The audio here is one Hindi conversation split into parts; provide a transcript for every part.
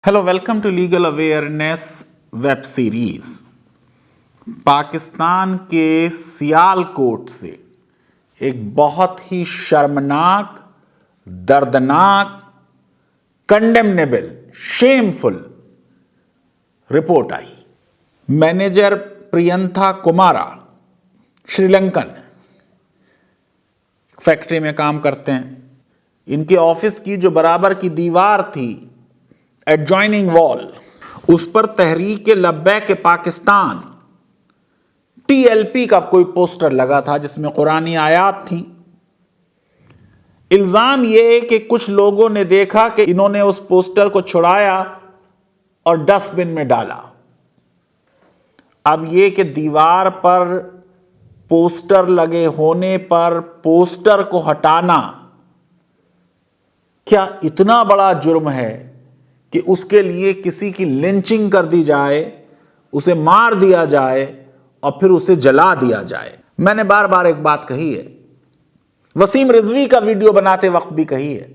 Hello, welcome to legal awareness web series. Pakistan के सियालकोट से एक बहुत ही शर्मनाक, दर्दनाक, कंडेमनेबल, शेमफुल रिपोर्ट आई। मैनेजर प्रियंथा कुमारा श्रीलंकन फैक्ट्री में काम करते हैं। इनके ऑफिस की जो बराबर की दीवार थी, एडजॉइनिंग वॉल, उस पर तहरीक-ए-लब्बैक पाकिस्तान TLP का कोई पोस्टर लगा था जिसमें कुरानी आयात थी। इल्जाम यह कि कुछ लोगों ने देखा कि इन्होंने उस पोस्टर को छुड़ाया और डस्टबिन में डाला। अब यह कि दीवार पर पोस्टर लगे होने पर पोस्टर को हटाना क्या इतना बड़ा जुर्म है कि उसके लिए किसी की लिंचिंग कर दी जाए, उसे मार दिया जाए और फिर उसे जला दिया जाए। मैंने बार बार एक बात कही है, वसीम रिजवी का वीडियो बनाते वक्त भी कही है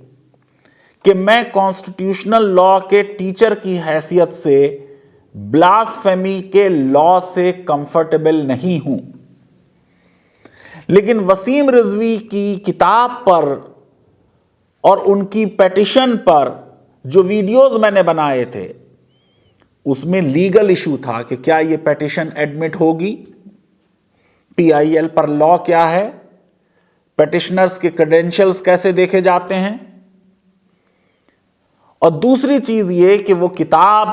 कि मैं कॉन्स्टिट्यूशनल लॉ के टीचर की हैसियत से ब्लास्फेमी के लॉ से कंफर्टेबल नहीं हूं, लेकिन वसीम रिजवी की किताब पर और उनकी पेटिशन पर जो वीडियोस मैंने बनाए थे उसमें लीगल इशू था कि क्या यह पेटिशन एडमिट होगी, PIL पर लॉ क्या है, पेटिशनर्स के क्रेडेंशियल्स कैसे देखे जाते हैं, और दूसरी चीज यह कि वो किताब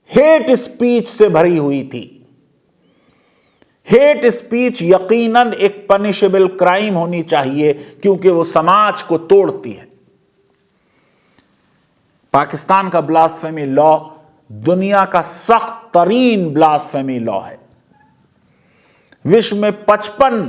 हेट स्पीच से भरी हुई थी। हेट स्पीच यकीनन एक पनिशेबल क्राइम होनी चाहिए क्योंकि वो समाज को तोड़ती है। पाकिस्तान का ब्लास्फेमी लॉ दुनिया का सख्त तरीन ब्लास्फेमी लॉ है। विश्व में 55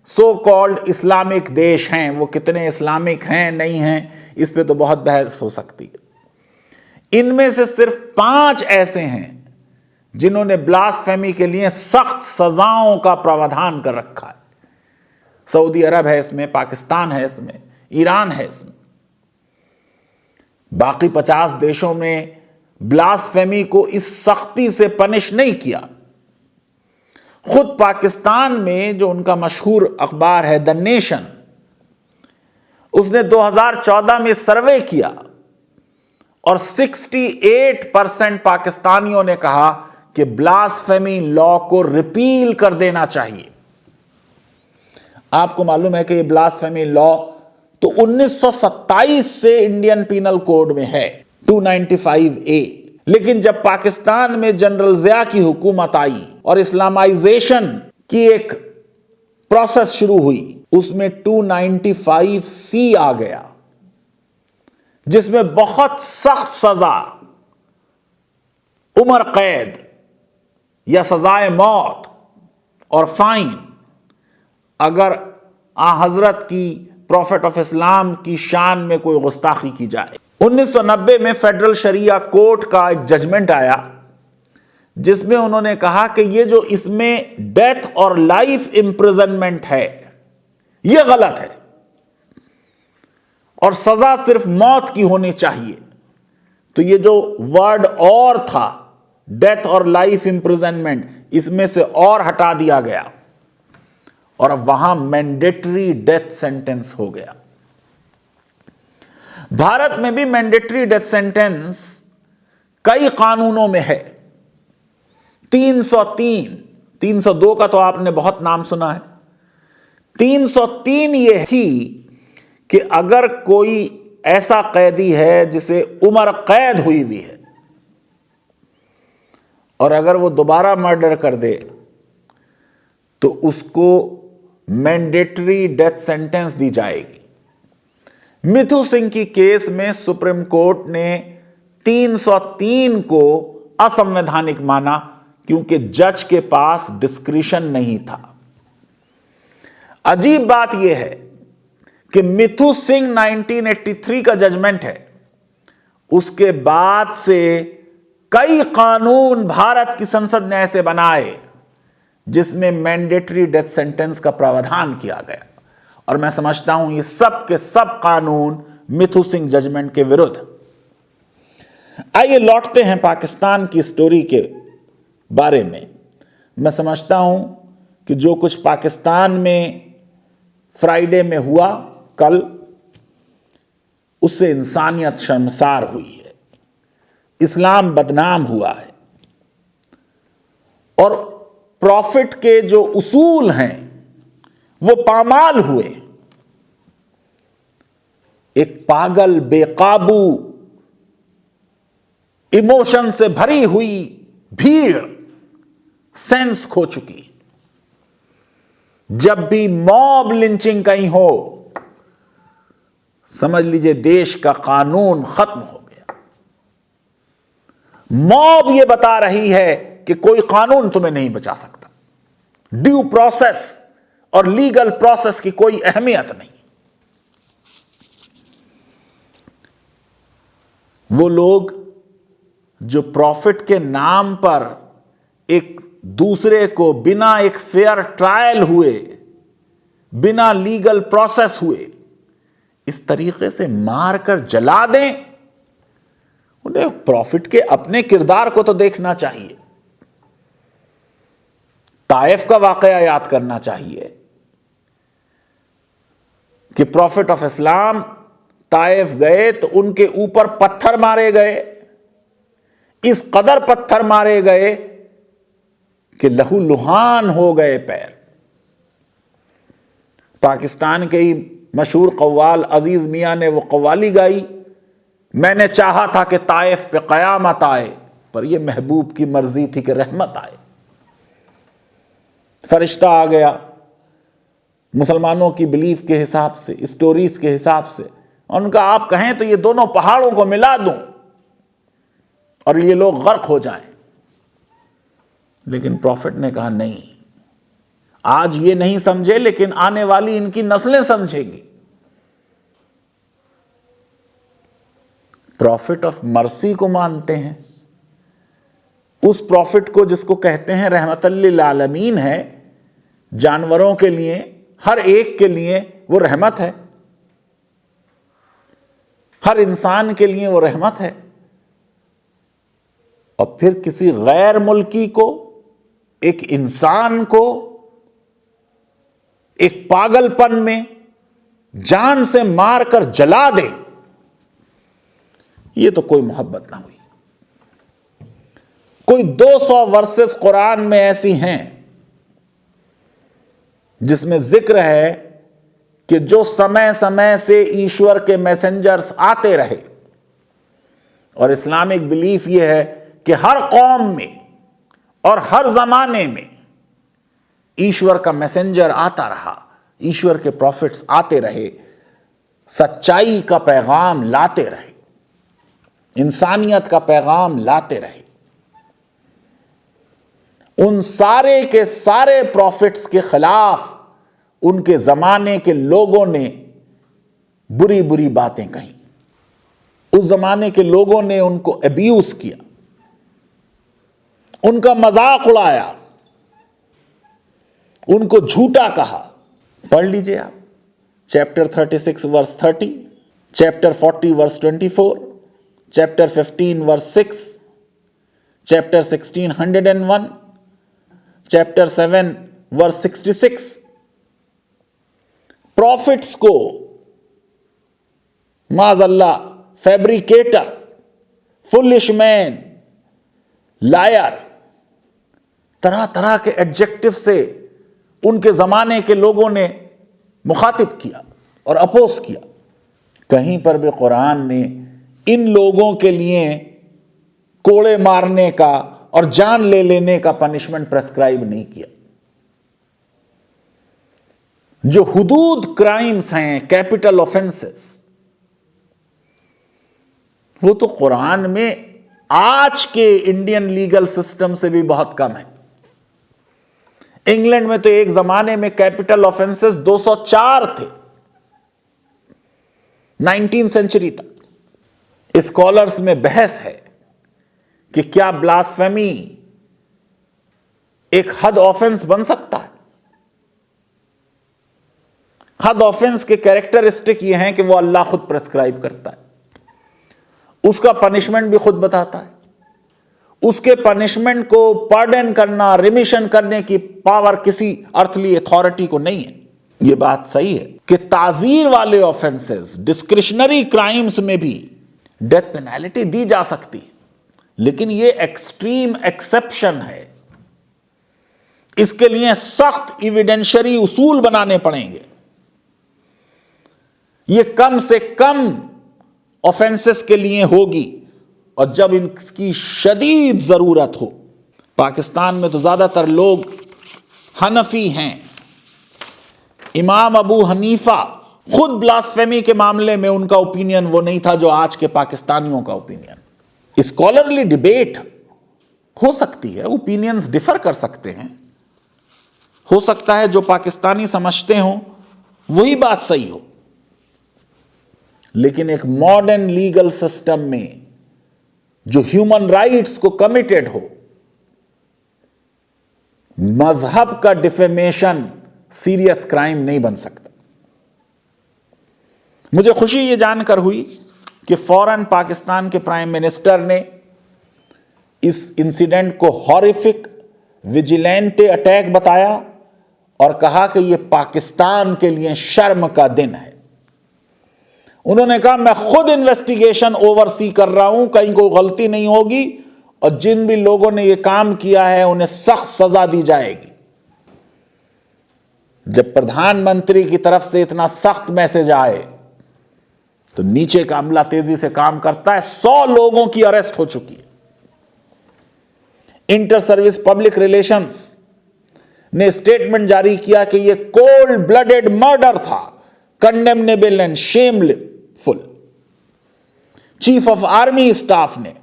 सो कॉल्ड इस्लामिक देश हैं। वो कितने इस्लामिक हैं नहीं हैं इस पे तो बहुत बहस हो सकती है। इनमें से सिर्फ 5 ऐसे हैं जिन्होंने ब्लास्फेमी के लिए सख्त सजाओं का प्रावधान कर रखा है। सऊदी अरब है इसमें, पाकिस्तान है इसमें, ईरान है इसमें। बाकी 50 देशों में ब्लास्फेमी को इस सख्ती से पनिश नहीं किया। खुद पाकिस्तान में जो उनका मशहूर अखबार है द नेशन, उसने 2014 में सर्वे किया और 68% पाकिस्तानियों ने कहा कि ब्लास्फेमी लॉ को रिपील कर देना चाहिए। आपको मालूम है कि यह ब्लास्फेमी लॉ तो 1927 से इंडियन पीनल कोड में है, 295A। लेकिन जब पाकिस्तान में जनरल जिया की हुकूमत आई और इस्लामाइजेशन की एक प्रोसेस शुरू हुई, उसमें 295C आ गया जिसमें बहुत सख्त सजा, उम्र कैद या सजाए मौत और फाइन अगर आ हजरत की, प्रॉफिट ऑफ इस्लाम की शान में कोई गुस्ताखी की जाए। 1990 में फेडरल शरिया कोर्ट का एक जजमेंट आया जिसमें उन्होंने कहा कि ये जो इसमें डेथ और लाइफ इंप्रिजनमेंट है यह गलत है और सजा सिर्फ मौत की होनी चाहिए। तो ये जो वर्ड और था, डेथ और लाइफ इंप्रिजनमेंट, इसमें से और हटा दिया गया और अब वहां मैंडेटरी डेथ सेंटेंस हो गया। भारत में भी मैंडेटरी डेथ सेंटेंस कई कानूनों में है। 303, 302 का तो आपने बहुत नाम सुना है। 303 यह थी कि अगर कोई ऐसा कैदी है जिसे उम्र कैद हुई हुई है और अगर वो दोबारा मर्डर कर दे तो उसको मैंडेटरी डेथ सेंटेंस दी जाएगी। मिथु सिंह की केस में सुप्रीम कोर्ट ने 303 को असंवैधानिक माना क्योंकि जज के पास डिस्क्रिशन नहीं था। अजीब बात यह है कि मिथु सिंह 1983 का जजमेंट है, उसके बाद से कई कानून भारत की संसद ने ऐसे बनाए जिसमें मैंडेटरी डेथ सेंटेंस का प्रावधान किया गया और मैं समझता हूं ये सब के सब कानून मिथु सिंह जजमेंट के विरुद्ध। आइए लौटते हैं पाकिस्तान की स्टोरी के बारे में। मैं समझता हूं कि जो कुछ पाकिस्तान में फ्राइडे में हुआ कल, उससे इंसानियत शर्मसार हुई है, इस्लाम बदनाम हुआ है और प्रॉफिट के जो उसूल हैं वो पामाल हुए। एक पागल, बेकाबू, इमोशन से भरी हुई भीड़ सेंस खो चुकी है। जब भी मॉब लिंचिंग कहीं हो, समझ लीजिए देश का कानून खत्म हो गया। मॉब यह बता रही है कि कोई कानून तुम्हें नहीं बचा सकता। ड्यू प्रोसेस और लीगल प्रोसेस की कोई अहमियत नहीं। वो लोग जो प्रॉफिट के नाम पर एक दूसरे को बिना एक फेयर ट्रायल हुए, बिना लीगल प्रोसेस हुए, इस तरीके से मारकर जला दें, उन्हें प्रॉफिट के अपने किरदार को तो देखना चाहिए। ताइफ का वाकया याद करना चाहिए कि प्रॉफिट ऑफ इस्लाम ताइफ गए तो उनके ऊपर पत्थर मारे गए, इस कदर पत्थर मारे गए कि लहूलुहान हो गए पैर। पाकिस्तान के ही मशहूर कव्वाल अजीज मियां ने वो कव्वाली गाई, मैंने चाहा था कि ताइफ पे कयामत आए, पर यह महबूब की मर्जी थी कि रहमत आए। फरिश्ता आ गया मुसलमानों की बिलीफ के हिसाब से, स्टोरीज के हिसाब से, और उनका आप कहें तो ये दोनों पहाड़ों को मिला दूं और ये लोग गर्क हो जाएं। लेकिन प्रॉफिट ने कहा नहीं, आज ये नहीं समझे लेकिन आने वाली इनकी नस्लें समझेंगी। प्रॉफिट ऑफ मर्सी को मानते हैं, उस प्रॉफिट को जिसको कहते हैं रहमतल लिल आलमीन है, जानवरों के लिए, हर एक के लिए वो रहमत है, हर इंसान के लिए वो रहमत है। और फिर किसी गैर मुल्की को, एक इंसान को एक पागलपन में जान से मारकर जला दे, ये तो कोई मोहब्बत ना हुई। कोई 200 वर्सेस कुरान में ऐसी हैं जिसमें जिक्र है कि जो समय समय से ईश्वर के मैसेंजर्स आते रहे, और इस्लामिक बिलीफ यह है कि हर कौम में और हर जमाने में ईश्वर का मैसेंजर आता रहा, ईश्वर के प्रॉफिट्स आते रहे, सच्चाई का पैगाम लाते रहे, इंसानियत का पैगाम लाते रहे। उन सारे के सारे प्रॉफिट्स के खिलाफ उनके जमाने के लोगों ने बुरी बुरी बातें कही। उस जमाने के लोगों ने उनको अब्यूज किया, उनका मजाक उड़ाया, उनको झूठा कहा। पढ़ लीजिए आप chapter 36 verse 30, chapter 40 verse 24, chapter 15 verse 6, chapter 16 101, chapter 7 verse 66। Prophets को माज़अल्लाह फैब्रिकेटर, फुलिश मैन, लायर, तरह तरह के एडजेक्टिव से उनके जमाने के लोगों ने मुखातिब किया और अपोज किया। कहीं पर भी कुरान ने इन लोगों के लिए कोड़े मारने का और जान ले लेने का पनिशमेंट प्रेस्क्राइब नहीं किया। जो हुदूद क्राइम्स हैं, कैपिटल ऑफेंसेस, वो तो कुरान में आज के इंडियन लीगल सिस्टम से भी बहुत कम है। इंग्लैंड में तो एक जमाने में कैपिटल ऑफेंसेस 204 थे, 19वीं सेंचुरी तक। स्कॉलर्स में बहस है कि क्या ब्लास्फेमी एक हद ऑफेंस बन सकता है। हद ऑफेंस के कैरेक्टरिस्टिक ये हैं कि वो अल्लाह खुद प्रेस्क्राइब करता है। उसका पनिशमेंट भी खुद बताता है। उसके पनिशमेंट को पार्डन करना, रिमिशन करने की पावर किसी अर्थली अथॉरिटी को नहीं है। यह बात सही है कि ताजीर वाले ऑफेंसेस, डिस्क्रिशनरी क्राइम्स में भी डेथ पेनल्टी दी जा सकती है, लेकिन यह एक्सट्रीम एक्सेप्शन है। इसके लिए सख्त इविडेंशियरी उसूल बनाने पड़ेंगे। यह कम से कम ऑफेंसेस के लिए होगी और जब इनकी शदीद जरूरत हो। पाकिस्तान में तो ज्यादातर लोग हनफी हैं। इमाम अबू हनीफा खुद ब्लास्फेमी के मामले में उनका ओपिनियन वो नहीं था जो आज के पाकिस्तानियों का ओपिनियन। स्कॉलरली डिबेट हो सकती है, ओपिनियंस डिफर कर सकते हैं, हो सकता है जो पाकिस्तानी समझते हो वही बात सही हो, लेकिन एक मॉडर्न लीगल सिस्टम में जो ह्यूमन राइट्स को कमिटेड हो, मजहब का डिफेमेशन सीरियस क्राइम नहीं बन सकता। मुझे खुशी यह जानकर हुई कि फौरन पाकिस्तान के प्राइम मिनिस्टर ने इस इंसिडेंट को हॉरिफिक विजिलेंटे अटैक बताया और कहा कि यह पाकिस्तान के लिए शर्म का दिन है। उन्होंने कहा मैं खुद इन्वेस्टिगेशन ओवरसी कर रहा हूं, कहीं कोई गलती नहीं होगी और जिन भी लोगों ने यह काम किया है उन्हें सख्त सजा दी जाएगी। जब प्रधानमंत्री की तरफ से इतना सख्त मैसेज आए तो नीचे का अमला तेजी से काम करता है। 100 लोगों की अरेस्ट हो चुकी है। इंटर सर्विस पब्लिक रिलेशंस ने स्टेटमेंट जारी किया कि यह कोल्ड ब्लडेड मर्डर था, condemnable and shameful. Chief of army staff ने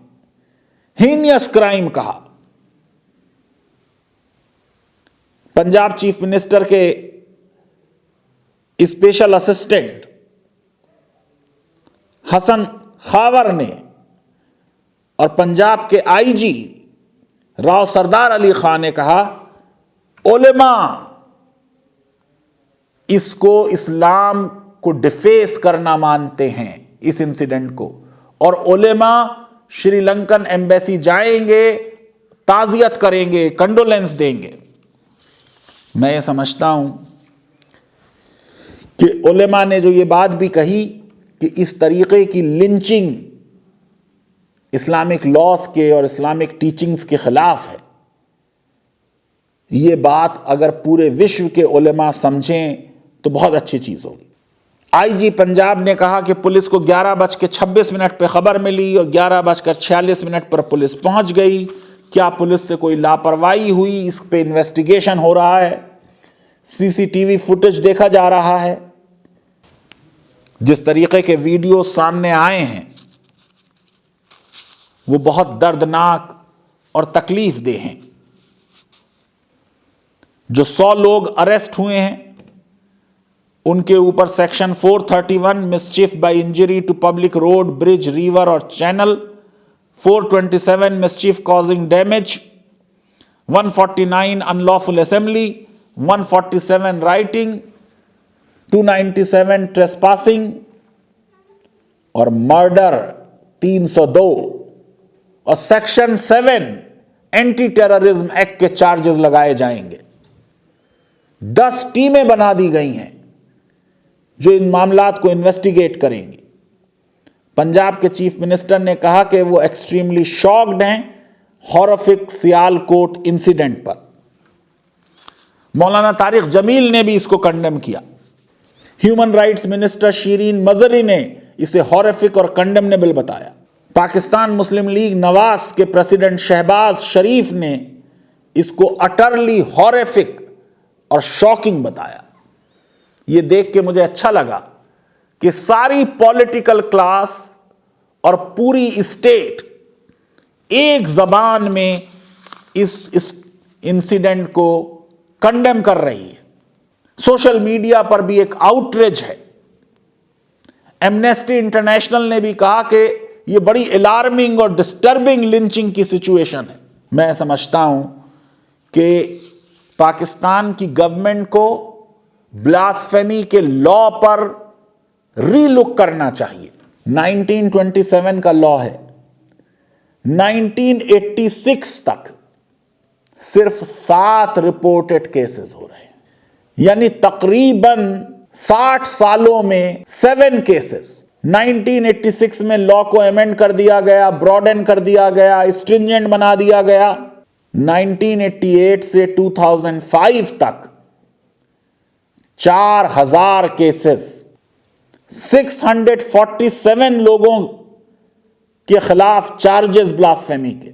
हीनियस क्राइम कहा। पंजाब चीफ मिनिस्टर के स्पेशल असिस्टेंट हसन खावर ने और पंजाब के आईजी राव सरदार अली खान ने कहा उलेमा इसको इस्लाम को डिफेस करना मानते हैं, इस इंसिडेंट को, और उलेमा श्रीलंकन एम्बेसी जाएंगे, ताजियत करेंगे, कंडोलेंस देंगे। मैं ये समझता हूं कि उलेमा ने जो ये बात भी कही कि इस तरीके की लिंचिंग इस्लामिक लॉस के और इस्लामिक टीचिंग्स के खिलाफ है, ये बात अगर पूरे विश्व के उलेमा समझें तो बहुत अच्छी चीज होगी। आईजी पंजाब ने कहा कि पुलिस को 11:26 पर खबर मिली और 11:46 पर पुलिस पहुंच गई। क्या पुलिस से कोई लापरवाही हुई, इस पे इन्वेस्टिगेशन हो रहा है। सीसीटीवी फुटेज देखा जा रहा है। जिस तरीके के वीडियो सामने आए हैं वो बहुत दर्दनाक और तकलीफदेह हैं। जो 100 लोग अरेस्ट हुए हैं उनके ऊपर section 431 mischief by injury to public road, bridge, river और channel, 427 mischief causing damage, 149 unlawful assembly, 147 rioting, 297 trespassing और मर्डर 302 और सेक्शन 7 एंटी टेररिज्म एक्ट के चार्जेस लगाए जाएंगे। 10 टीमें बना दी गई हैं जो इन मामलात को इन्वेस्टिगेट करेंगी। पंजाब के चीफ मिनिस्टर ने कहा कि वो एक्सट्रीमली शॉक्ड हैं हॉरिफिक सियालकोट इंसिडेंट पर। मौलाना तारिक जमील ने भी इसको कंडेम किया। ह्यूमन राइट्स मिनिस्टर शीरीन मजरी ने इसे हॉरिफिक और कंडेमनेबल बताया। पाकिस्तान मुस्लिम लीग नवाज के प्रेसिडेंट शहबाज शरीफ ने इसको अटरली हॉरिफिक और शॉकिंग बताया। यह देख के मुझे अच्छा लगा कि सारी पॉलिटिकल क्लास और पूरी स्टेट एक जबान में इस इंसिडेंट को कंडेम कर रही है। सोशल मीडिया पर भी एक आउटरीच है। एमनेस्टी इंटरनेशनल ने भी कहा कि यह बड़ी अलार्मिंग और डिस्टर्बिंग लिंचिंग की सिचुएशन है। मैं समझता हूं कि पाकिस्तान की गवर्नमेंट को ब्लास्फेमी के लॉ पर रीलुक करना चाहिए। 1927 का लॉ है, 1986 तक सिर्फ 7 रिपोर्टेड केसेस हो रहे हैं, यानी तकरीबन 60 सालों में 7 केसेस। 1986 में लॉ को अमेंड कर दिया गया, ब्रॉडन कर दिया गया, स्ट्रिंजेंट बना दिया गया। 1988 से 2005 तक 4000 केसेस, 647 लोगों के खिलाफ चार्जेस ब्लास्फेमी के।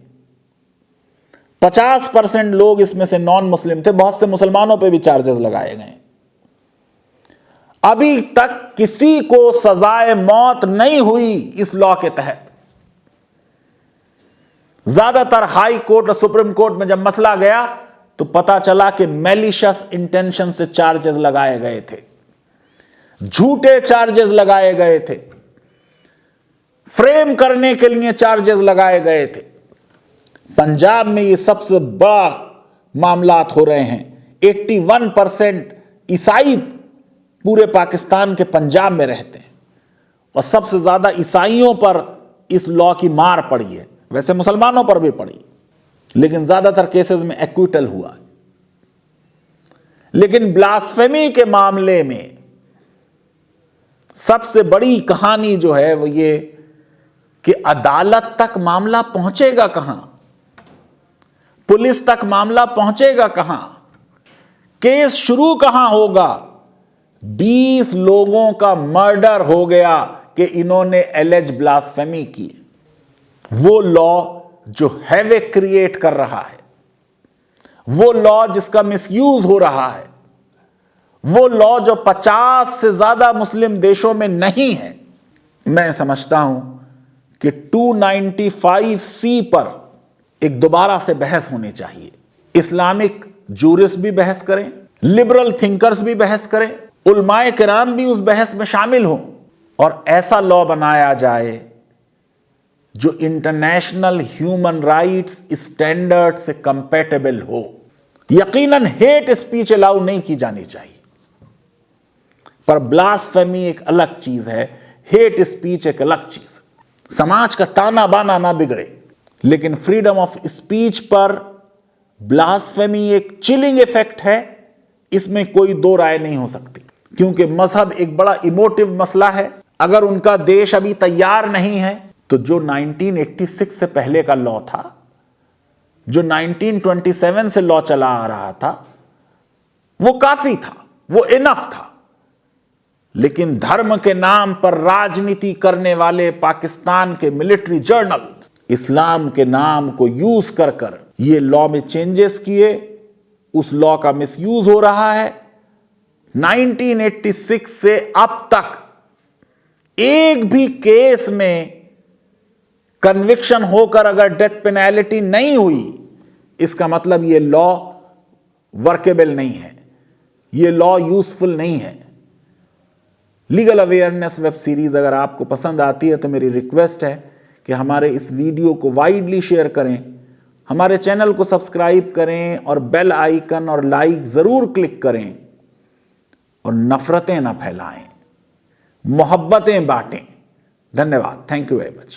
50% लोग इसमें से नॉन मुस्लिम थे, बहुत से मुसलमानों पे भी चार्जेस लगाए गए। अभी तक किसी को सजाए मौत नहीं हुई इस लॉ के तहत। ज्यादातर हाई कोर्ट और सुप्रीम कोर्ट में जब मसला गया तो पता चला कि मैलिशियस इंटेंशन से चार्जेस लगाए गए थे, झूठे चार्जेस लगाए गए थे, फ्रेम करने के लिए चार्जेस लगाए गए थे। पंजाब में ये सबसे बड़ा मामलात हो रहे हैं। 81% ईसाई पूरे पाकिस्तान के पंजाब में रहते हैं और सबसे ज्यादा ईसाइयों पर इस लॉ की मार पड़ी है। वैसे मुसलमानों पर भी पड़ी, लेकिन ज्यादातर केसेस में एक्विटल हुआ। लेकिन ब्लास्फेमी के मामले में सबसे बड़ी कहानी जो है वो ये कि अदालत तक मामला पहुंचेगा कहां, पुलिस तक मामला पहुंचेगा कहां, केस शुरू कहां होगा। 20 लोगों का मर्डर हो गया कि इन्होंने एलेज ब्लास्फेमी की। वो लॉ जो हैवेक क्रिएट कर रहा है, वो लॉ जिसका मिसयूज हो रहा है, वो लॉ जो 50 से ज्यादा मुस्लिम देशों में नहीं है। मैं समझता हूं कि 295C पर एक दोबारा से बहस होनी चाहिए। इस्लामिक जूरिस्ट भी बहस करें, लिबरल थिंकर्स भी बहस करें, उलमाए किराम भी उस बहस में शामिल हों और ऐसा लॉ बनाया जाए जो इंटरनेशनल ह्यूमन राइट्स स्टैंडर्ड से कंपैटिबल हो। यकीनन हेट स्पीच अलाउ नहीं की जानी चाहिए, पर ब्लास्फेमी एक अलग चीज है, हेट स्पीच एक अलग चीज। समाज का ताना बाना ना बिगड़े, लेकिन फ्रीडम ऑफ स्पीच पर ब्लास्फेमी एक चिलिंग इफेक्ट है, इसमें कोई दो राय नहीं हो सकती। क्योंकि मजहब एक बड़ा इमोटिव मसला है। अगर उनका देश अभी तैयार नहीं है तो जो 1986 से पहले का लॉ था, जो 1927 से लॉ चला आ रहा था, वो काफी था, वो इनफ था। लेकिन धर्म के नाम पर राजनीति करने वाले पाकिस्तान के मिलिट्री जर्नल इस्लाम के नाम को यूज कर कर ये लॉ में चेंजेस किए, उस लॉ का मिसयूज हो रहा है। 1986 से अब तक एक भी केस में कन्विक्शन होकर अगर डेथ पेनल्टी नहीं हुई, इसका मतलब यह लॉ वर्केबल नहीं है, यह लॉ यूजफुल नहीं है। लीगल अवेयरनेस वेब सीरीज अगर आपको पसंद आती है तो मेरी रिक्वेस्ट है कि हमारे इस वीडियो को वाइडली शेयर करें, हमारे चैनल को सब्सक्राइब करें और बेल आइकन और लाइक जरूर क्लिक करें और नफरतें ना फैलाएं, मोहब्बतें बांटें। धन्यवाद। Thank you very much.